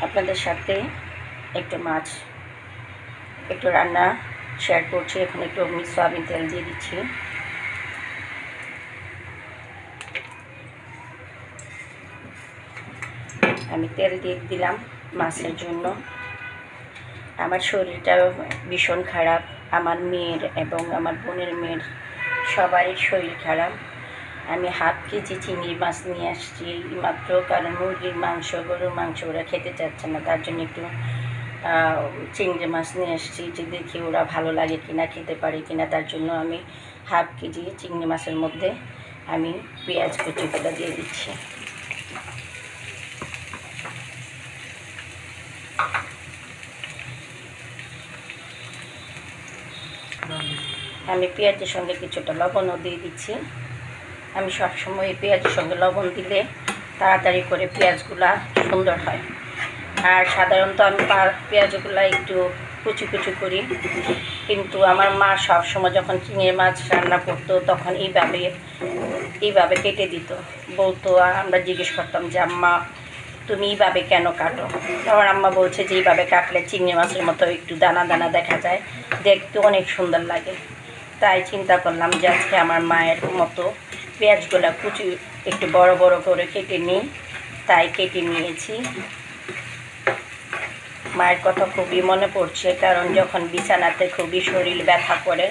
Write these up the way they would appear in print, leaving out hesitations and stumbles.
আপনাদের সাথে একটু মাছ একটু রান্না শেয়ার করছি। এখন একটু সয়াবিন তেল দিয়ে দিচ্ছি। আমি তেল দিয়ে দিলাম মাছের জন্য। আমার শরীরটা ভীষণ খারাপ, আমার মেয়ের এবং আমার বোনের মেয়ের সবারই শরীর খারাপ। আমি ½ কেজি চিংড়ি মাছ নিয়ে আসছি মাত্র, কারণ মুরগির মাংস গরুর মাংস ওরা খেতে চাচ্ছে না, তার জন্য একটু চিংড়ি মাছ নিয়ে আসছি যে দেখি ওরা ভালো লাগে কিনা, খেতে পারে কিনা। তার জন্য আমি ½ কেজি চিংড়ি মাছের মধ্যে আমি পেঁয়াজ কুচিগুলো দিয়ে দিচ্ছি। আমি পেঁয়াজের সঙ্গে কিছুটা লবণও দিয়ে দিচ্ছি। আমি সবসময় পেঁয়াজের সঙ্গে লবণ দিলে তাড়াতাড়ি করে পেঁয়াজগুলা সুন্দর হয়। আর সাধারণত আমি পেঁয়াজগুলা একটু কুচি কুচি করি, কিন্তু আমার মা সবসময় যখন চিংড়ি মাছ রান্না করতো তখন এইভাবে কেটে দিত। বলতো, আমরা জিজ্ঞেস করতাম যে আম্মা তুমি এইভাবে কেন কাটো? আমার আম্মা বলছে যে এইভাবে কাটলে চিংড়ি মাছের মতো একটু দানা দানা দেখা যায়, দেখতে অনেক সুন্দর লাগে। তাই চিন্তা করলাম যে আজকে আমার মায়ের মতো পেঁয়াজগুলো কুচি একটু বড় বড় করে কেটে নিই, তাই কেটে নিয়েছি। মায়ের কথা খুবই মনে পড়ছে, কারণ যখন বিছানাতে খুবই শরীর ব্যথা করে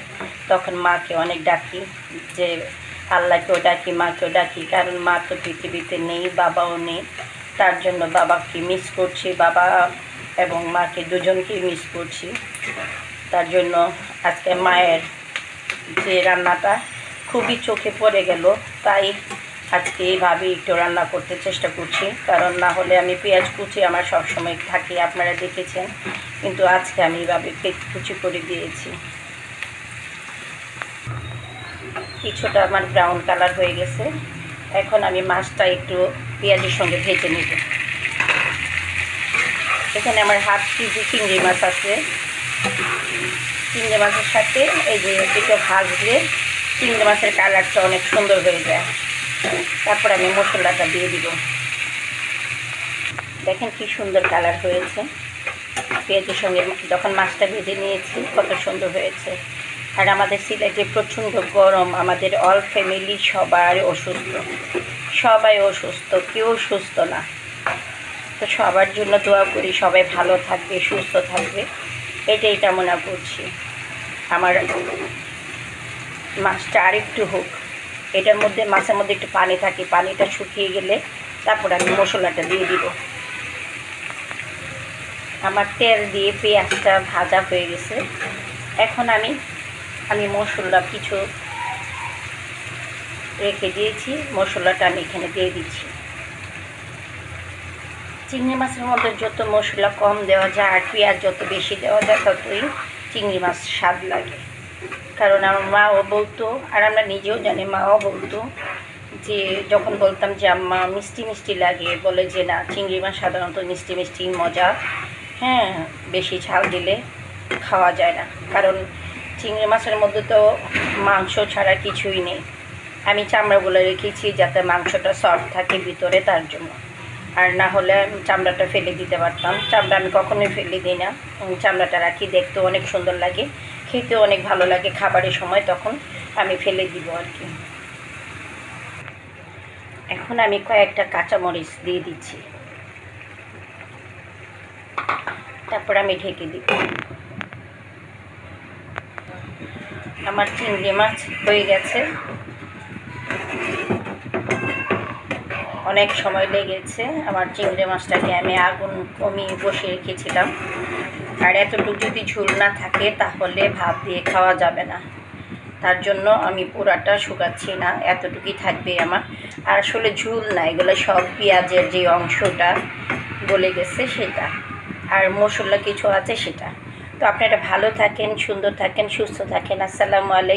তখন মাকে অনেক ডাকি, যে আল্লাহকেও ডাকি মাকেও ডাকি, কারণ মা তো পৃথিবীতে নেই, বাবাও নেই। তার জন্য বাবাকে মিস করছি, বাবা এবং মাকে দুজনকেই মিস করছি। তার জন্য আজকে মায়ের যে রান্নাটা খুবই চোখে পড়ে গেল, তাই আজকে এইভাবে একটু রান্না করতে চেষ্টা করছি। কারণ না হলে আমি পেঁয়াজ কুচি আমার সবসময় থাকি, আপনারা দেখেছেন, কিন্তু আজকে আমি এইভাবে কুচি করে দিয়েছি। কিছুটা আমার ব্রাউন কালার হয়ে গেছে। এখন আমি মাছটা একটু পেঁয়াজের সঙ্গে ভেজে নিব। এখানে আমার ½ কেজি চিংড়ি মাছ আছে। চিংড়ি মাছের সাথে এই যে একটু ভাজলে চিংড়ি মাছের কালারটা অনেক সুন্দর হয়ে যায়। তারপর আমি মশলাটা দিয়ে দিব। দেখেন কি সুন্দর কালার হয়েছে। পেঁয়াজের সঙ্গে যখন মাছটা ভেজে নিয়েছি কত সুন্দর হয়েছে। আর আমাদের সিলেটে প্রচণ্ড গরম, আমাদের অল ফ্যামিলি সবাই অসুস্থ, কেউ সুস্থ না। তো সবার জন্য দোয়া করি, সবাই ভালো থাকবে, সুস্থ থাকবে, এটাই কামনা করছি। আমার মাছটা আরেকটু হোক, এটার মধ্যে মাছের মধ্যে একটু পানি থাকে, পানিটা শুকিয়ে গেলে তারপর আমি মশলাটা দিয়ে দিব। আমার তেল দিয়ে পেঁয়াজটা ভাজা হয়ে গেছে। এখন আমি মশলা কিছু রেখে দিয়েছি, মশলাটা আমি এখানে দিয়ে দিচ্ছি। চিংড়ি মাছের মধ্যে যত মশলা কম দেওয়া যায় আর পেঁয়াজ যত বেশি দেওয়া যায় ততই চিংড়ি মাছ স্বাদ লাগে। কারণ আমার মাও বলতো, আর আমরা নিজেও জানি, মাও বলতো যে যখন বলতাম যে আম্মা মিষ্টি মিষ্টি লাগে, বলে যে না, চিংড়ি মাছ সাধারণত মিষ্টি মিষ্টি মজা, হ্যাঁ, বেশি ঝাল দিলে খাওয়া যায় না। কারণ চিংড়ি মাছের মধ্যে তো মাংস ছাড়া কিছুই নেই। আমি চামড়াগুলো রেখেছি যাতে মাংসটা সফট থাকে ভিতরে, তার জন্য। আর না হলে আমি চামড়াটা ফেলে দিতে পারতাম। চামড়া আমি কখনোই ফেলে দিই না, চামড়াটা রাখি, দেখতেও অনেক সুন্দর লাগে, খেতেও অনেক ভালো লাগে খাবারের সময়, তখন আমি ফেলে দিব আর কি। এখন আমি কয়েকটা কাঁচামরিচ দিয়ে দিচ্ছি, তারপর আমি ঢেকে দিব। আমার চিংড়ি মাছ হয়ে গেছে, অনেক সময় লেগেছে। আমার চিংড়ি মাছটাকে আমি আগুন কমিয়ে বসিয়ে রেখেছিলাম। আর এতটুকু যদি ঝোল না থাকে তাহলে ভাত দিয়ে খাওয়া যাবে না, তার জন্য আমি পুরাটা শুকাচ্ছি না, এতটুকুই থাকবে আমার। আর আসলে ঝোল না, এগুলো সব পেঁয়াজের যে অংশটা গলে গেছে সেটা, আর মশলা কিছু আছে সেটা। তো আপনারা ভালো থাকেন, সুন্দর থাকেন, সুস্থ থাকেন। আসসালামু আলাইকুম।